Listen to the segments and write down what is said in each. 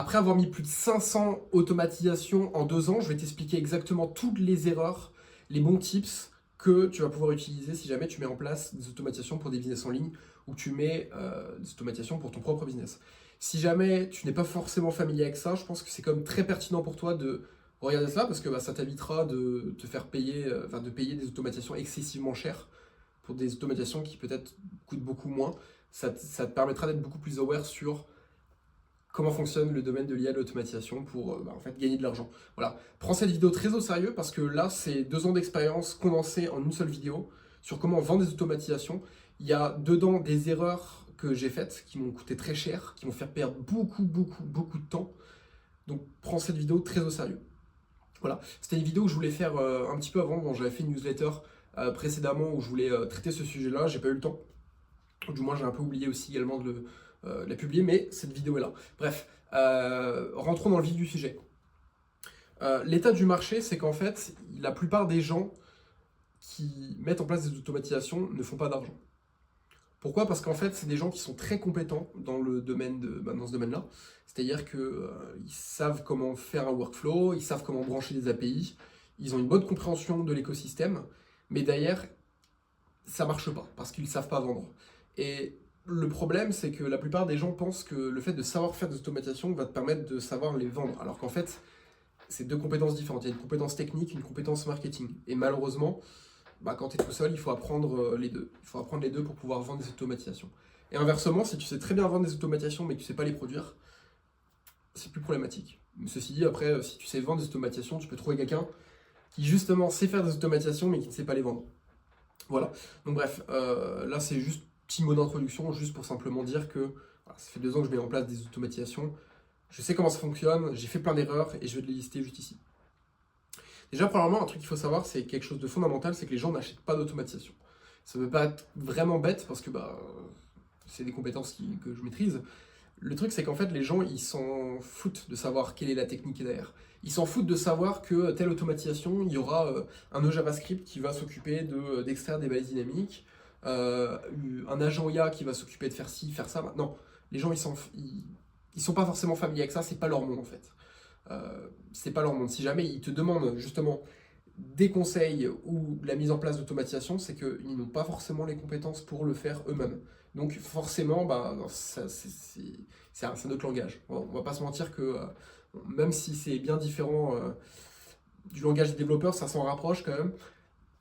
Après avoir mis plus de 500 automatisations en 2 ans, je vais t'expliquer exactement toutes les erreurs, les bons tips que tu vas pouvoir utiliser si jamais tu mets en place des automatisations pour des business en ligne ou que tu mets des automatisations pour ton propre business. Si jamais tu n'es pas forcément familier avec ça, je pense que c'est quand même très pertinent pour toi de regarder cela parce que ça t'évitera de te faire payer, de payer des automatisations excessivement chères pour des automatisations qui peut-être coûtent beaucoup moins. Ça te permettra d'être beaucoup plus aware sur comment fonctionne le domaine de l'IA de l'automatisation pour en fait, gagner de l'argent. Voilà. Prends cette vidéo très au sérieux parce que là, c'est 2 ans d'expérience condensée en une seule vidéo sur comment vendre des automatisations. Il y a dedans des erreurs que j'ai faites qui m'ont coûté très cher, qui m'ont fait perdre beaucoup de temps. Donc prends cette vidéo très au sérieux. Voilà. C'était une vidéo que je voulais faire un petit peu avant. Bon, j'avais fait une newsletter précédemment où je voulais traiter ce sujet-là. J'ai pas eu le temps. Du moins, j'ai un peu oublié aussi également de la publier, mais cette vidéo est là. Bref, rentrons dans le vif du sujet. L'état du marché, c'est qu'en fait, la plupart des gens qui mettent en place des automatisations ne font pas d'argent. Pourquoi? Parce qu'en fait, c'est des gens qui sont très compétents dans le domaine dans ce domaine-là. C'est-à-dire qu'ils savent comment faire un workflow, ils savent comment brancher des API, ils ont une bonne compréhension de l'écosystème, mais derrière, ça marche pas parce qu'ils ne savent pas vendre. Et le problème, c'est que la plupart des gens pensent que le fait de savoir faire des automatisations va te permettre de savoir les vendre, alors qu'en fait, c'est 2 compétences différentes. Il y a une compétence technique, une compétence marketing. Et malheureusement, quand tu es tout seul, il faut apprendre les deux. Il faut apprendre les deux pour pouvoir vendre des automatisations. Et inversement, si tu sais très bien vendre des automatisations mais que tu ne sais pas les produire, c'est plus problématique. Ceci dit, après, si tu sais vendre des automatisations, tu peux trouver quelqu'un qui justement sait faire des automatisations mais qui ne sait pas les vendre. Voilà. Donc bref, là c'est juste petit mot d'introduction, juste pour simplement dire que voilà, ça fait 2 ans que je mets en place des automatisations. Je sais comment ça fonctionne, j'ai fait plein d'erreurs et je vais te les lister juste ici. Déjà, premièrement, un truc qu'il faut savoir, c'est quelque chose de fondamental, c'est que les gens n'achètent pas d'automatisation. Ça ne veut pas être vraiment bête parce que c'est des compétences que je maîtrise. Le truc, c'est qu'en fait, les gens, ils s'en foutent de savoir quelle est la technique derrière. Ils s'en foutent de savoir que telle automatisation, il y aura un nœud JavaScript qui va s'occuper d'extraire des balises dynamiques, un agent IA qui va s'occuper de faire ci, faire ça. Non, les gens, ils sont pas forcément familiers avec ça, c'est pas leur monde en fait. C'est pas leur monde. Si jamais ils te demandent justement des conseils ou la mise en place d'automatisation, c'est qu'ils n'ont pas forcément les compétences pour le faire eux-mêmes. Donc forcément, c'est un autre langage. On va pas se mentir que même si c'est bien différent du langage des développeurs, ça s'en rapproche quand même.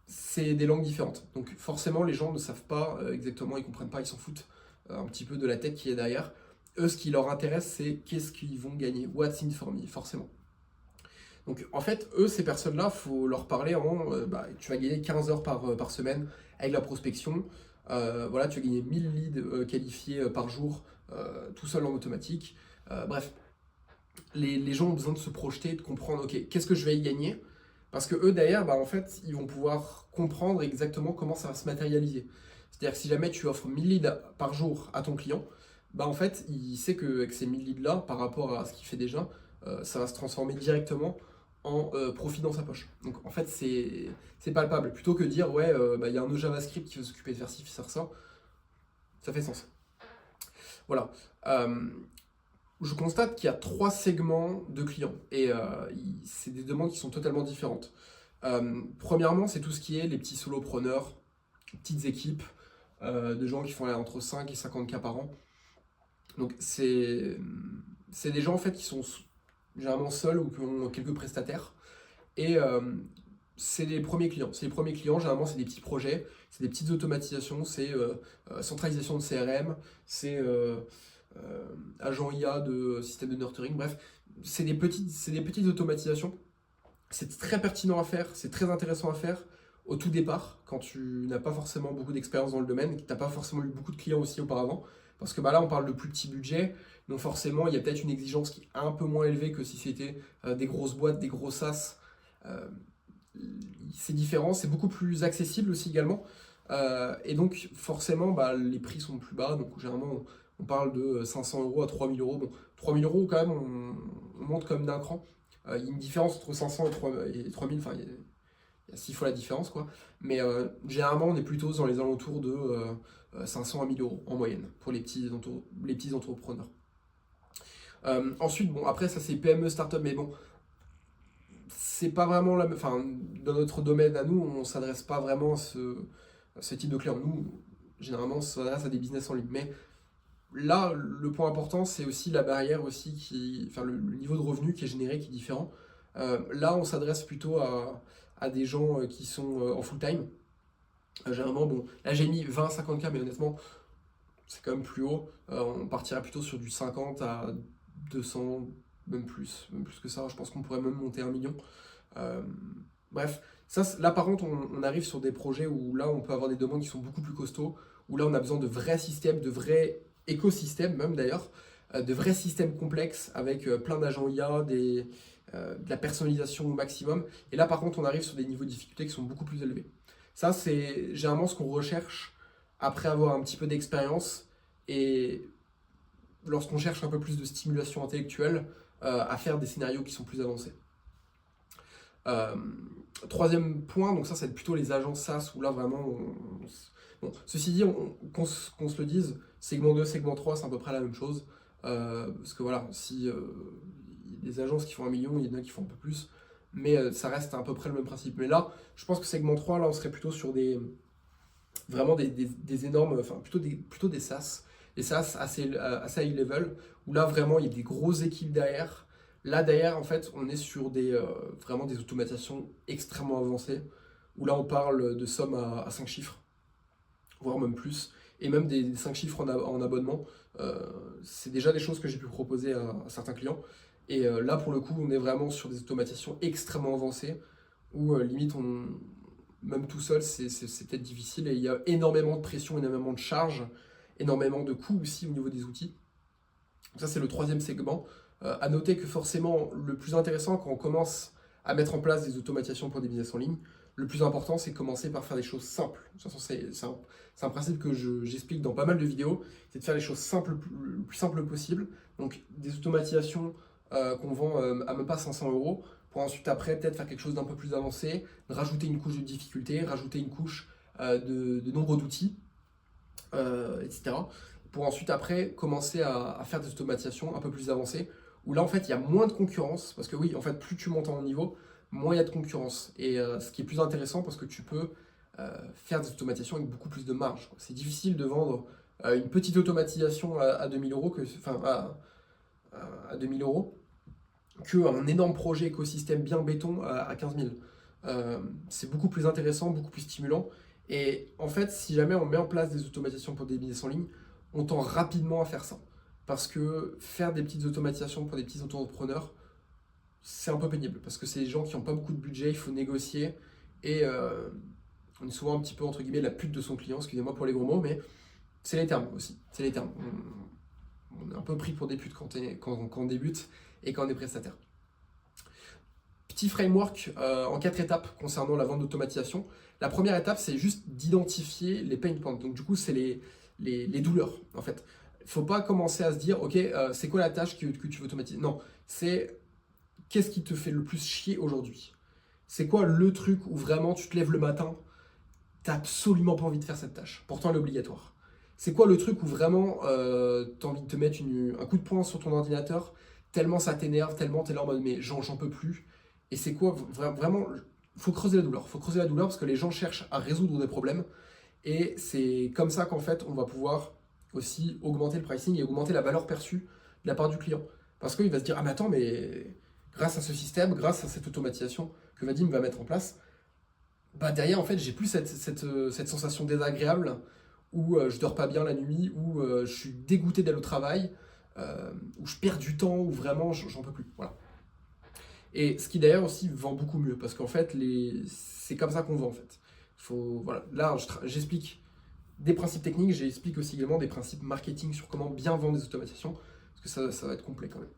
C'est des langues différentes. Donc forcément, les gens ne savent pas exactement, ils comprennent pas, ils s'en foutent un petit peu de la tête qui est derrière. Eux, ce qui leur intéresse, c'est qu'est-ce qu'ils vont gagner. What's in for me, forcément. Donc en fait, eux, ces personnes-là, il faut leur parler tu vas gagner 15 heures par semaine avec la prospection. Voilà, tu vas gagner 1000 leads qualifiés par jour, tout seul en automatique. Bref, les gens ont besoin de se projeter, de comprendre, ok, qu'est-ce que je vais y gagner? Parce que eux, derrière, en fait, ils vont pouvoir comprendre exactement comment ça va se matérialiser. C'est-à-dire que si jamais tu offres 1000 leads par jour à ton client, en fait, il sait qu'avec ces 1000 leads-là, par rapport à ce qu'il fait déjà, ça va se transformer directement en profit dans sa poche. Donc en fait, c'est palpable. Plutôt que de dire, ouais, il y a un nœud JavaScript qui va s'occuper de faire ci, faire ça, ça fait sens. Voilà. Je constate qu'il y a 3 segments de clients et c'est des demandes qui sont totalement différentes. Premièrement, c'est tout ce qui est les petits solopreneurs, petites équipes de gens qui font entre 5 et 50 cas par an. Donc c'est des gens en fait qui sont généralement seuls ou qui ont quelques prestataires. Et c'est les premiers clients. C'est les premiers clients, généralement c'est des petits projets, c'est des petites automatisations, c'est centralisation de CRM, c'est agent IA de système de nurturing, bref, c'est des petites automatisations. C'est très pertinent à faire, c'est très intéressant à faire au tout départ, quand tu n'as pas forcément beaucoup d'expérience dans le domaine, que tu n'as pas forcément eu beaucoup de clients aussi auparavant. Parce que là, on parle de plus petit budget, donc forcément, il y a peut-être une exigence qui est un peu moins élevée que si c'était des grosses boîtes, des gros SaaS. Euh, c'est différent, c'est beaucoup plus accessible aussi également. Et donc, forcément, les prix sont plus bas. Donc, généralement, on parle de 500 euros à 3000 euros. Bon, 3000 euros, quand même, on monte comme d'un cran. Il y a une différence entre 500 et 3000, enfin, il y a 6 fois la différence, quoi. Mais généralement, on est plutôt dans les alentours de 500 à 1000 euros en moyenne pour les petits entrepreneurs. Ensuite, bon, après, ça c'est PME, startup, mais bon, c'est pas vraiment la. Enfin, dans notre domaine à nous, on s'adresse pas vraiment à ce type de client. Nous, généralement, on s'adresse à des business en ligne. Mais là, le point important, c'est aussi la barrière aussi enfin, le niveau de revenu qui est généré, qui est différent. Là, on s'adresse plutôt à des gens qui sont en full time. Généralement, bon, là j'ai mis 20-50K, mais honnêtement, c'est quand même plus haut. On partirait plutôt sur du 50 à 200, même plus que ça. Je pense qu'on pourrait même monter 1 million. Euh, Bref, ça, là par contre, on arrive sur des projets où là, on peut avoir des demandes qui sont beaucoup plus costauds, où là, on a besoin de vrais systèmes, de vrais écosystèmes même d'ailleurs, de vrais systèmes complexes avec plein d'agents IA, de la personnalisation au maximum. Et là, par contre, on arrive sur des niveaux de difficulté qui sont beaucoup plus élevés. Ça, c'est généralement ce qu'on recherche après avoir un petit peu d'expérience et lorsqu'on cherche un peu plus de stimulation intellectuelle à faire des scénarios qui sont plus avancés. Euh, Troisième point, donc ça c'est plutôt les agences SaaS où là vraiment, bon, ceci dit, qu'on se le dise, segment 2, segment 3 c'est à peu près la même chose. Parce que voilà, si il y a des agences qui font 1 million, il y en a qui font un peu plus, mais ça reste à peu près le même principe. Mais là, je pense que segment 3 là on serait plutôt sur vraiment des énormes, enfin plutôt des SaaS, des SaaS assez high level, où là vraiment il y a des grosses équipes derrière. Là derrière en fait on est sur vraiment des automatisations extrêmement avancées, où là on parle de sommes à 5 chiffres, voire même plus, et même des 5 chiffres en abonnement. C'est déjà des choses que j'ai pu proposer à certains clients. Et là pour le coup on est vraiment sur des automatisations extrêmement avancées, où limite même tout seul, c'est peut-être difficile et il y a énormément de pression, énormément de charges, énormément de coûts aussi au niveau des outils. Ça, c'est le troisième segment. À noter que forcément, le plus intéressant quand on commence à mettre en place des automatisations pour des business en ligne, le plus important, c'est de commencer par faire des choses simples. De toute façon, c'est un principe que j'explique dans pas mal de vidéos, c'est de faire les choses simples, le plus simple possible. Donc, des automatisations qu'on vend à même pas 500 euros, pour ensuite après peut-être faire quelque chose d'un peu plus avancé, rajouter une couche de difficulté, rajouter une couche de nombre d'outils, etc. Pour ensuite après commencer à faire des automatisations un peu plus avancées, où là en fait il y a moins de concurrence, parce que oui, en fait plus tu montes en niveau, moins il y a de concurrence. Et ce qui est plus intéressant parce que tu peux faire des automatisations avec beaucoup plus de marge. C'est difficile de vendre une petite automatisation à 2000 euros, enfin à 2000 euros, qu'un énorme projet écosystème bien béton à 15 000. C'est beaucoup plus intéressant, beaucoup plus stimulant. Et en fait, si jamais on met en place des automatisations pour des business en ligne, on tend rapidement à faire ça. Parce que faire des petites automatisations pour des petits entrepreneurs, c'est un peu pénible. Parce que c'est des gens qui n'ont pas beaucoup de budget, il faut négocier. Et on est souvent un petit peu, entre guillemets, la pute de son client, excusez-moi pour les gros mots, mais c'est les termes aussi. C'est les termes. On est un peu pris pour des putes quand on débute et quand on est prestataire. Petit framework en 4 étapes concernant la vente d'automatisation. La première étape, c'est juste d'identifier les pain points. Donc du coup, c'est les douleurs, en fait. Il ne faut pas commencer à se dire, ok, c'est quoi la tâche que tu veux automatiser? Non, c'est qu'est-ce qui te fait le plus chier aujourd'hui? C'est quoi le truc où vraiment tu te lèves le matin, tu n'as absolument pas envie de faire cette tâche, pourtant elle est obligatoire. C'est quoi le truc où vraiment tu as envie de te mettre un coup de poing sur ton ordinateur, tellement ça t'énerve, tellement tu es là en mode mais j'en peux plus. Et c'est quoi vraiment, il faut creuser la douleur. Il faut creuser la douleur parce que les gens cherchent à résoudre des problèmes. Et c'est comme ça qu'en fait on va pouvoir aussi augmenter le pricing et augmenter la valeur perçue de la part du client. Parce qu'il va se dire, ah mais attends, mais grâce à ce système, grâce à cette automatisation que Vadim va mettre en place, bah derrière en fait j'ai plus cette sensation désagréable où je dors pas bien la nuit, où je suis dégoûté d'aller au travail, où je perds du temps, où vraiment j'en peux plus. Voilà. Et ce qui d'ailleurs aussi vend beaucoup mieux, parce qu'en fait c'est comme ça qu'on vend en fait. Voilà. Là j'explique des principes techniques, j'explique aussi également des principes marketing sur comment bien vendre des automatisations, parce que ça va être complet quand même.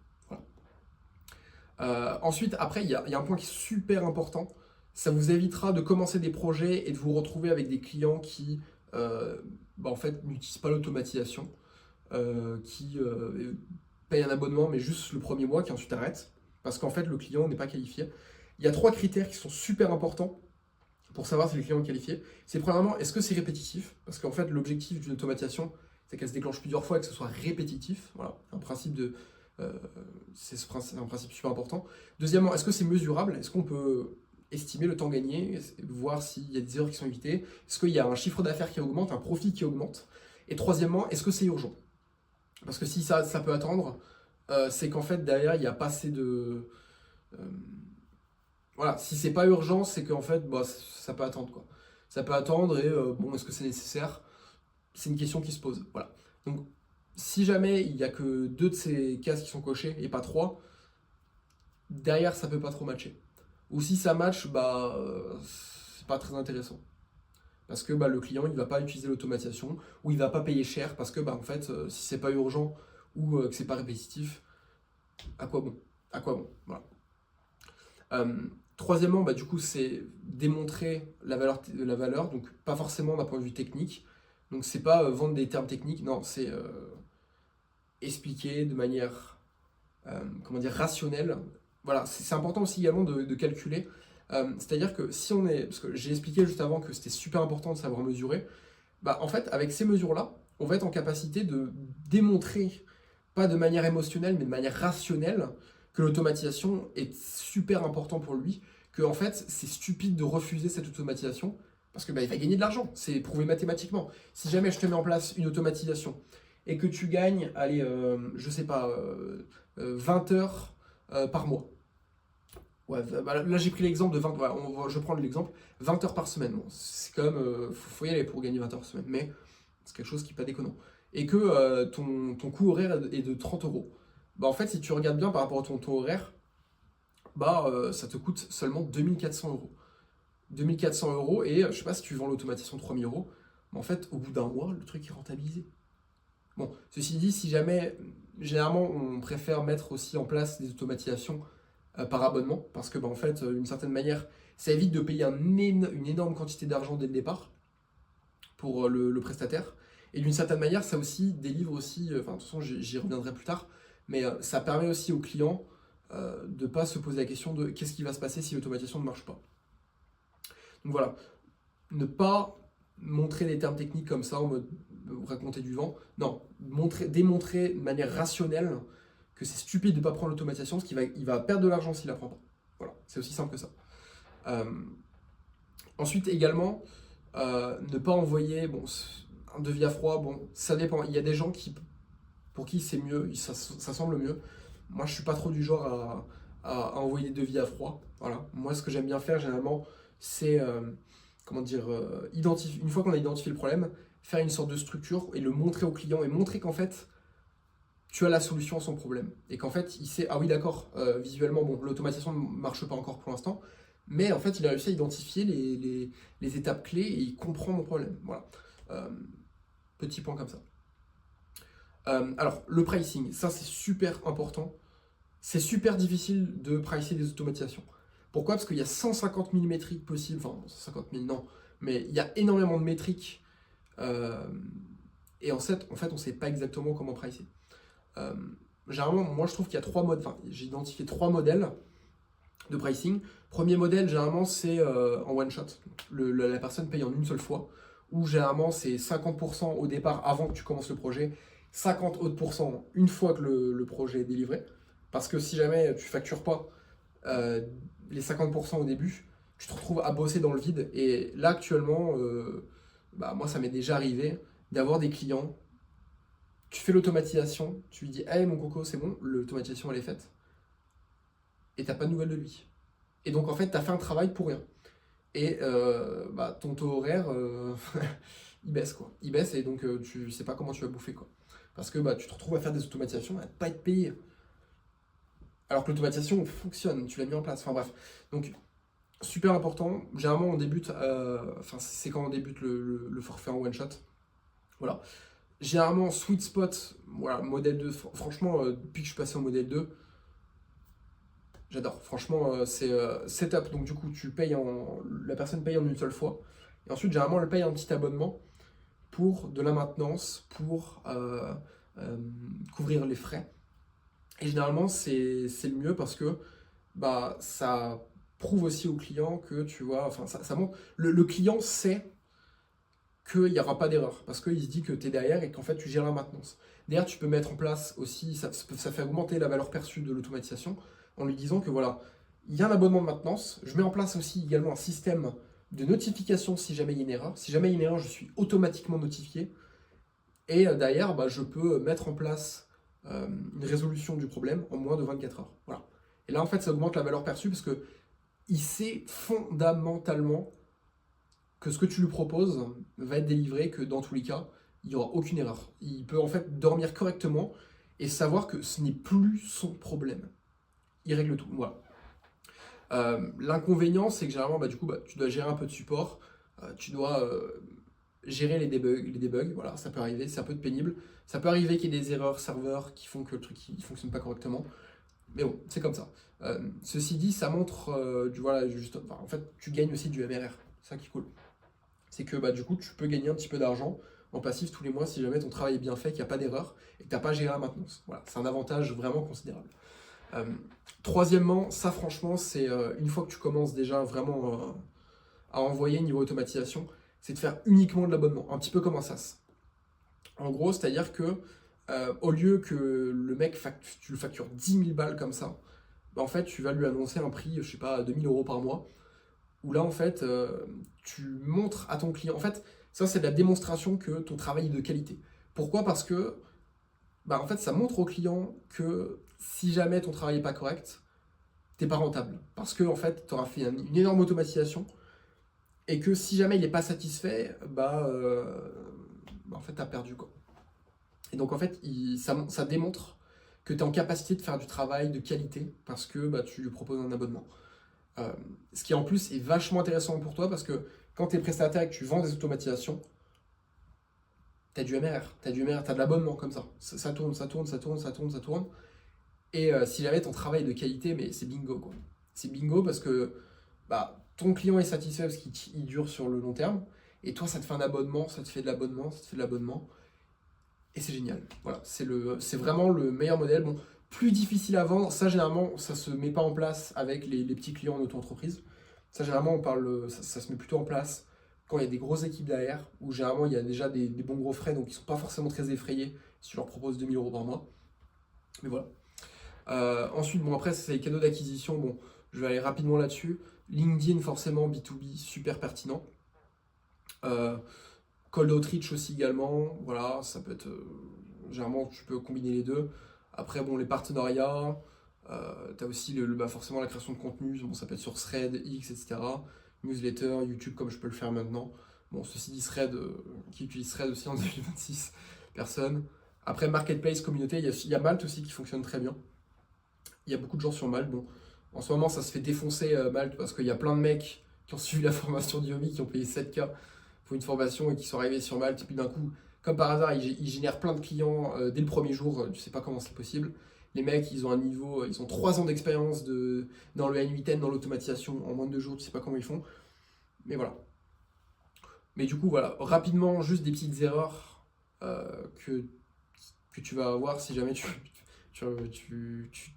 Voilà. Ensuite, après, il y a un point qui est super important. Ça vous évitera de commencer des projets et de vous retrouver avec des clients qui en fait, n'utilisent pas l'automatisation, qui payent un abonnement, mais juste le premier mois, qui ensuite arrêtent, parce qu'en fait, le client n'est pas qualifié. Il y a 3 critères qui sont super importants pour savoir si le client est qualifié. C'est premièrement, est-ce que c'est répétitif? Parce qu'en fait, l'objectif d'une automatisation, c'est qu'elle se déclenche plusieurs fois et que ce soit répétitif. Voilà, un principe C'est un principe super important. Deuxièmement, est-ce que c'est mesurable? Est-ce qu'on peut estimer le temps gagné, voir s'il y a des erreurs qui sont évitées? Est-ce qu'il y a un chiffre d'affaires qui augmente, un profit qui augmente? Et troisièmement, est-ce que c'est urgent? Parce que si ça peut attendre, c'est qu'en fait derrière il n'y a pas assez de... euh, voilà, si c'est pas urgent, c'est qu'en fait bah, ça peut attendre quoi. Ça peut attendre et bon, est-ce que c'est nécessaire? C'est une question qui se pose. Voilà. Donc si jamais il n'y a que deux de ces cases qui sont cochées et pas trois, derrière ça peut pas trop matcher. Ou si ça match, bah c'est pas très intéressant. Parce que bah, le client il va pas utiliser l'automatisation ou il va pas payer cher parce que bah, en fait si c'est pas urgent ou que c'est pas répétitif, à quoi bon? À quoi bon? Voilà. Troisièmement, bah, du coup, c'est démontrer la valeur, donc pas forcément d'un point de vue technique. Donc c'est pas vendre des termes techniques, non, c'est expliquer de manière comment dire, rationnelle. Voilà, c'est important aussi également de calculer. C'est-à-dire que si on est, parce que j'ai expliqué juste avant que c'était super important de savoir mesurer, bah en fait avec ces mesures-là, on va être en capacité de démontrer, pas de manière émotionnelle, mais de manière rationnelle, que l'automatisation est super important pour lui, que en fait c'est stupide de refuser cette automatisation, parce que bah, il va gagner de l'argent, c'est prouvé mathématiquement. Si jamais je te mets en place une automatisation et que tu gagnes, allez, je sais pas, 20 heures par mois. Ouais, bah, là j'ai pris l'exemple de 20, voilà, je prends l'exemple, 20 heures par semaine. Bon, c'est quand même, faut y aller pour gagner 20 heures par semaine, mais c'est quelque chose qui n'est pas déconnant. Et que ton coût horaire est de 30 euros. Bah en fait, si tu regardes bien par rapport à ton taux horaire, bah ça te coûte seulement 2400 euros. 2400 euros et je sais pas si tu vends l'automatisation 3000 euros, mais en fait, au bout d'un mois, le truc est rentabilisé. Bon, ceci dit, si jamais, généralement, on préfère mettre aussi en place des automatisations par abonnement, parce que, bah, en fait, d'une certaine manière, ça évite de payer une énorme quantité d'argent dès le départ pour le prestataire. Et d'une certaine manière, ça aussi délivre aussi, enfin, de toute façon, j'y reviendrai plus tard, mais ça permet aussi aux clients de ne pas se poser la question de qu'est-ce qui va se passer si l'automatisation ne marche pas. Donc voilà, ne pas montrer des termes techniques comme ça en mode raconter du vent. Non, démontrer de manière rationnelle que c'est stupide de ne pas prendre l'automatisation, parce qu'il va perdre de l'argent s'il ne la prend pas. Voilà, c'est aussi simple que ça. Ensuite également, ne pas envoyer un devis à froid. Bon, ça dépend. Il y a des gens pour qui c'est mieux, ça semble mieux. Moi, je suis pas trop du genre à envoyer des devis à froid. Voilà. Moi, ce que j'aime bien faire généralement, c'est comment dire, une fois qu'on a identifié le problème, faire une sorte de structure et le montrer au client et montrer qu'en fait, tu as la solution à son problème. Et qu'en fait, il sait, ah oui, d'accord, visuellement, bon, l'automatisation ne marche pas encore pour l'instant, mais en fait, il a réussi à identifier les étapes clés et il comprend mon problème. Voilà. Petit point comme ça. Alors, le pricing, ça c'est super important. C'est super difficile de pricer des automatisations. Pourquoi? Parce qu'il y a 150 000 métriques possibles, enfin 150 000 non, mais il y a énormément de métriques et en fait on ne sait pas exactement comment pricer. Généralement, moi je trouve qu'il y a trois modes, enfin j'ai identifié trois modèles de pricing. Premier modèle, généralement c'est en one shot, la personne paye en une seule fois, où généralement c'est 50% au départ avant que tu commences le projet, 50 autres pourcents une fois que le projet est délivré. Parce que si jamais tu factures pas les 50% au début, tu te retrouves à bosser dans le vide. Et là, actuellement, bah, moi, ça m'est déjà arrivé d'avoir des clients. Tu fais l'automatisation, tu lui dis hey mon coco, c'est bon, l'automatisation elle est faite. Et t'as pas de nouvelles de lui. Et donc, en fait, tu as fait un travail pour rien. Et bah, ton taux horaire, il baisse quoi. Il baisse et donc tu sais pas comment tu vas bouffer quoi. Parce que bah, tu te retrouves à faire des automatisations et à ne pas être payé. Alors que l'automatisation fonctionne, tu l'as mis en place. Enfin bref. Donc, super important. Généralement, on débute, enfin, c'est quand on débute le forfait en one shot. Voilà. Généralement, sweet spot, voilà, modèle 2. Franchement, depuis que je suis passé au modèle 2, j'adore. Franchement, c'est setup. Donc, du coup, la personne paye en une seule fois. Et ensuite, généralement, elle paye un petit abonnement pour de la maintenance, pour couvrir les frais. Et généralement, c'est le mieux parce que bah, ça prouve aussi au client que tu vois, enfin, ça montre. Le client sait qu'il n'y aura pas d'erreur, parce qu'il se dit que tu es derrière et qu'en fait tu gères la maintenance. Derrière, tu peux mettre en place aussi, ça fait augmenter la valeur perçue de l'automatisation, en lui disant que voilà, il y a un abonnement de maintenance, je mets en place aussi également un système de notification si jamais il y a une erreur. Si jamais il y a une erreur, je suis automatiquement notifié. Et derrière, bah, je peux mettre en place une résolution du problème en moins de 24 heures. Voilà. Et là, en fait, ça augmente la valeur perçue parce que il sait fondamentalement que ce que tu lui proposes va être délivré, que dans tous les cas, il n'y aura aucune erreur. Il peut en fait dormir correctement et savoir que ce n'est plus son problème. Il règle tout. Voilà. L'inconvénient, c'est que généralement, bah, du coup, bah, tu dois gérer un peu de support, tu dois gérer les debugs, voilà, ça peut arriver, c'est un peu pénible. Ça peut arriver qu'il y ait des erreurs serveurs qui font que le truc ne fonctionne pas correctement. Mais bon, c'est comme ça. Ceci dit, ça montre, voilà, juste, enfin, en fait, tu gagnes aussi du MRR. C'est ça qui est cool. C'est que bah, du coup, tu peux gagner un petit peu d'argent en passif tous les mois si jamais ton travail est bien fait, qu'il n'y a pas d'erreur et que tu n'as pas géré la maintenance. Voilà, c'est un avantage vraiment considérable. Troisièmement, ça franchement, c'est une fois que tu commences déjà vraiment à envoyer niveau automatisation, c'est de faire uniquement de l'abonnement, un petit peu comme un SaaS. En gros, c'est-à-dire que au lieu que le mec, tu le factures 10 000 balles comme ça, bah, en fait, tu vas lui annoncer un prix, je sais pas, 2 000 euros par mois, où là, en fait, tu montres à ton client. En fait, ça, c'est de la démonstration que ton travail est de qualité. Pourquoi? Parce que, bah, en fait, ça montre au client que si jamais ton travail n'est pas correct, t'es pas rentable. Parce que, en fait, tu auras fait une énorme automatisation et que si jamais il n'est pas satisfait, en fait, tu as perdu, quoi. Et donc, en fait, ça démontre que tu es en capacité de faire du travail de qualité parce que bah, tu lui proposes un abonnement. Ce qui en plus est vachement intéressant pour toi parce que quand tu es prestataire et que tu vends des automatisations, tu as du MRR, tu as de l'abonnement comme ça. Ça tourne, ça tourne, ça tourne, ça tourne, ça tourne. Et si jamais ton travail est de qualité, mais c'est bingo, quoi. C'est bingo parce que bah, ton client est satisfait parce qu'il dure sur le long terme. Et toi, ça te fait un abonnement, ça te fait de l'abonnement, ça te fait de l'abonnement. Et c'est génial. Voilà, c'est vraiment le meilleur modèle. Bon, plus difficile à vendre, ça généralement, ça se met pas en place avec les petits clients en auto-entreprise. Ça généralement, ça se met plutôt en place quand il y a des grosses équipes derrière, où généralement il y a déjà des bons gros frais, donc ils sont pas forcément très effrayés si tu leur proposes 2 000 euros par mois. Mais voilà. Ensuite, bon après, c'est les canaux d'acquisition. Bon, je vais aller rapidement là-dessus. LinkedIn, forcément, B2B, super pertinent. Cold Outreach aussi également, voilà, ça peut être, généralement tu peux combiner les deux. Après bon, les partenariats, tu as aussi forcément la création de contenu, bon, ça peut être sur Thread, X, etc. Newsletter, YouTube comme je peux le faire maintenant. Bon, ceci dit, Thread, qui utilise Thread aussi en 2026, personne. Après Marketplace, communauté, il y a Malte aussi qui fonctionne très bien. Il y a beaucoup de gens sur Malte, bon, en ce moment ça se fait défoncer Malte parce qu'il y a plein de mecs qui ont suivi la formation d'Yomi, qui ont payé 7K pour une formation et qui sont arrivés sur Malte, et puis d'un coup, comme par hasard, ils génèrent plein de clients dès le premier jour, tu sais pas comment c'est possible. Les mecs, ils ont un niveau, ils ont 3 ans d'expérience dans le N8N, dans l'automatisation, en moins de 2 jours, tu sais pas comment ils font. Mais voilà. Mais du coup, voilà, rapidement, juste des petites erreurs que tu vas avoir si jamais tu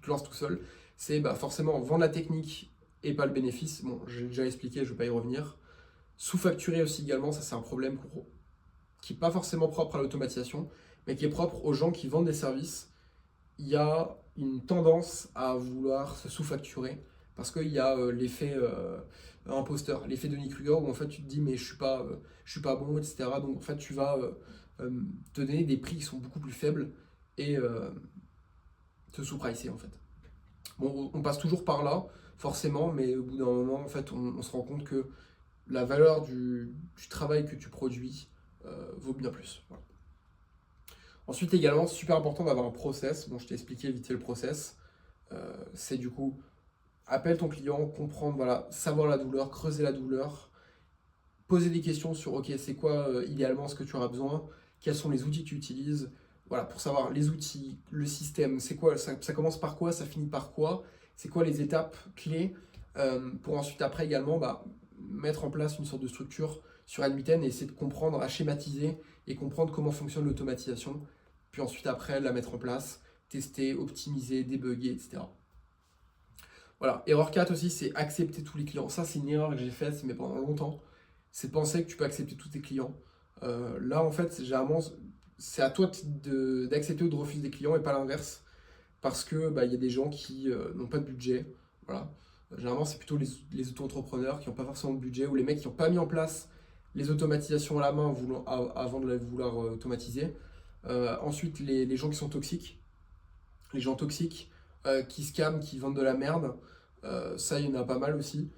te lances tout seul. C'est forcément vendre la technique et pas le bénéfice. Bon, j'ai déjà expliqué, je ne vais pas y revenir. Sous-facturer aussi également, ça c'est un problème qui n'est pas forcément propre à l'automatisation, mais qui est propre aux gens qui vendent des services. Il y a une tendance à vouloir se sous-facturer parce qu'il y a l'effet imposteur, l'effet Denis Kruger où en fait tu te dis mais je suis pas bon, etc. Donc en fait tu vas te donner des prix qui sont beaucoup plus faibles et te sous-pricer en fait. Bon, on passe toujours par là, forcément, mais au bout d'un moment, en fait, on se rend compte que la valeur du travail que tu produis vaut bien plus. Voilà. Ensuite, également, super important d'avoir un process. Bon, je t'ai expliqué vite fait le process. C'est du coup, appelle ton client, comprendre, voilà, savoir la douleur, creuser la douleur, poser des questions sur, ok, c'est quoi idéalement ce que tu auras besoin, quels sont les outils que tu utilises, voilà, pour savoir les outils, le système, c'est quoi, ça commence par quoi, ça finit par quoi, c'est quoi les étapes clés, pour ensuite après également mettre en place une sorte de structure sur N8N et essayer de comprendre, à schématiser et comprendre comment fonctionne l'automatisation, puis ensuite après la mettre en place, tester, optimiser, débugger, etc. Voilà, erreur 4 aussi, c'est accepter tous les clients. Ça, c'est une erreur que j'ai faite, mais pendant longtemps, c'est de penser que tu peux accepter tous tes clients. Là, en fait, généralement, c'est à toi d'accepter ou de refuser des clients et pas l'inverse. Parce que bah, y a des gens qui n'ont pas de budget. Voilà. Généralement, c'est plutôt les auto-entrepreneurs qui n'ont pas forcément de budget ou les mecs qui n'ont pas mis en place les automatisations à la main avant de les vouloir automatiser. Ensuite, les gens qui sont toxiques. Les gens toxiques qui scamment, qui vendent de la merde. Ça, il y en a pas mal aussi.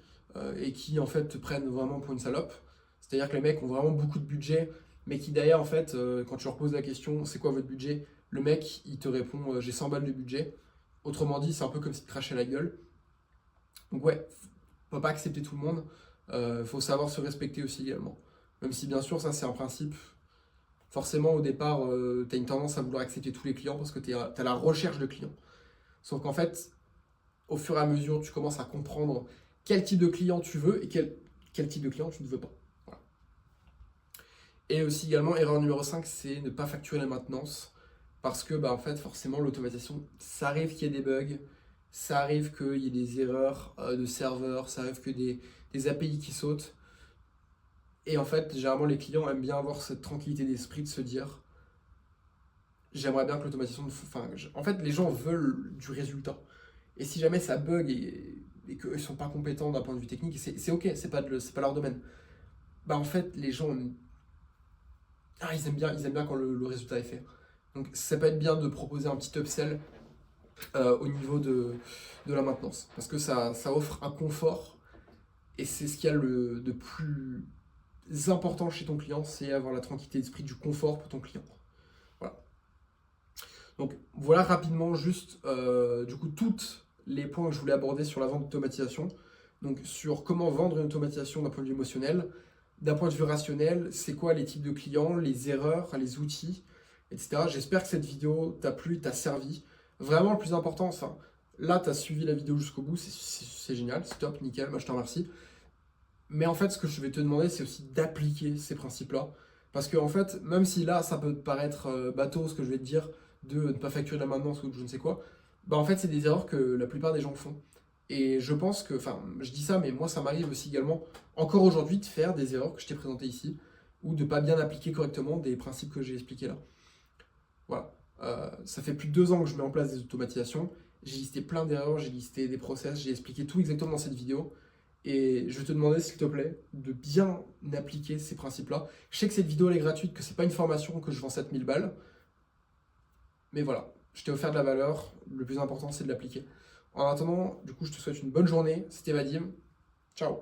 Et qui, en fait, te prennent vraiment pour une salope. C'est-à-dire que les mecs ont vraiment beaucoup de budget, mais qui derrière, en fait, quand tu leur poses la question, c'est quoi votre budget? Le mec, il te répond, j'ai 100 balles de budget. Autrement dit, c'est un peu comme si tu crachais la gueule. Donc ouais, faut pas accepter tout le monde. Faut savoir se respecter aussi également. Même si bien sûr, ça c'est un principe. Forcément, au départ, tu as une tendance à vouloir accepter tous les clients parce que tu as la recherche de clients. Sauf qu'en fait, au fur et à mesure, tu commences à comprendre quel type de client tu veux et quel type de client tu ne veux pas. Voilà. Et aussi également, erreur numéro 5, c'est ne pas facturer la maintenance. Parce que bah, en fait, forcément, l'automatisation, ça arrive qu'il y ait des bugs, ça arrive qu'il y ait des erreurs de serveur, ça arrive que des API qui sautent. Et en fait, généralement, les clients aiment bien avoir cette tranquillité d'esprit de se dire j'aimerais bien que l'automatisation. Enfin, en fait, les gens veulent du résultat. Et si jamais ça bug et qu'eux ne sont pas compétents d'un point de vue technique, c'est ok, c'est pas leur domaine. Bah en fait, les gens, ils aiment bien quand le résultat est fait. Donc ça peut être bien de proposer un petit upsell au niveau de la maintenance. Parce que ça offre un confort et c'est ce qu'il y a de plus important chez ton client, c'est avoir la tranquillité d'esprit, du confort pour ton client. Voilà. Donc voilà rapidement juste du coup toutes les points que je voulais aborder sur la vente d'automatisation. Donc sur comment vendre une automatisation d'un point de vue émotionnel, d'un point de vue rationnel, c'est quoi les types de clients, les erreurs, les outils, etc. J'espère que cette vidéo t'a plu, t'a servi. Vraiment le plus important, enfin, là tu as suivi la vidéo jusqu'au bout, c'est génial, c'est top, nickel, moi je te remercie. Mais en fait, ce que je vais te demander, c'est aussi d'appliquer ces principes-là. Parce que, en fait, même si là, ça peut te paraître bateau, ce que je vais te dire, de ne pas facturer la maintenance ou de je ne sais quoi, bah en fait, c'est des erreurs que la plupart des gens font. Et je pense que, enfin, je dis ça, mais moi, ça m'arrive aussi également, encore aujourd'hui, de faire des erreurs que je t'ai présentées ici, ou de pas bien appliquer correctement des principes que j'ai expliqués là. Voilà. Ça fait plus de 2 ans que je mets en place des automatisations. J'ai listé plein d'erreurs, j'ai listé des process, j'ai expliqué tout exactement dans cette vidéo. Et je vais te demander, s'il te plaît, de bien appliquer ces principes-là. Je sais que cette vidéo elle est gratuite, que c'est pas une formation, que je vends 7000 balles. Mais voilà, je t'ai offert de la valeur. Le plus important, c'est de l'appliquer. En attendant, du coup, je te souhaite une bonne journée. C'était Vadim. Ciao.